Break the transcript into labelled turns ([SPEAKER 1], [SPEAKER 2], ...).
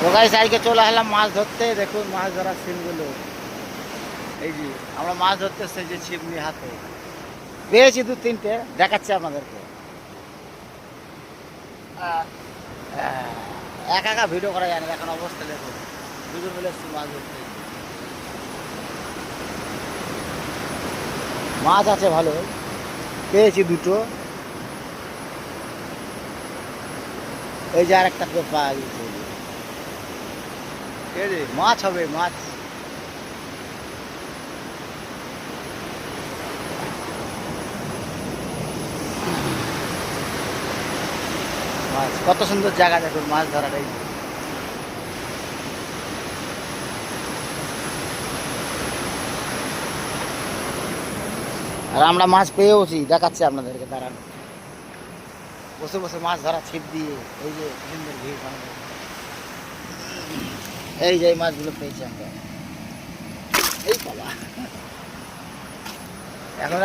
[SPEAKER 1] তো গাইস আজকে চলে আসলাম মাছ ধরতে। দেখুন মাছ ধরার সিনগুলো। এই যে আমরা মাছ ধরতে এসেছি যে ছিপ নিয়ে হাতে পেয়েছি 2-3টে, দেখাচ্ছি আপনাদেরকে। একা একা ভিডিও করা যায় না, এখন অবস্থা দেখুন। দুজন মিলে এসেছি মাছ ধরতে। মাছ আছে ভালো, পেয়েছি 2টো। এই যে আরেকটা পাওয়া গেছে। এই যে মাছ হবে, মাছ। মাছ কত সুন্দর জায়গা দেখুন মাছ ধরার। এই আর আমরা মাছ পেয়েওছি, দেখাচ্ছি আপনাদেরকে। দাঁড়ান, বসে বসে মাছ ধরা ছিপ দিয়ে। এই যে সুন্দর ভিড় বানানো। এই যে এই মাছগুলো পেয়েছি আমরা। এই বাবা, এখন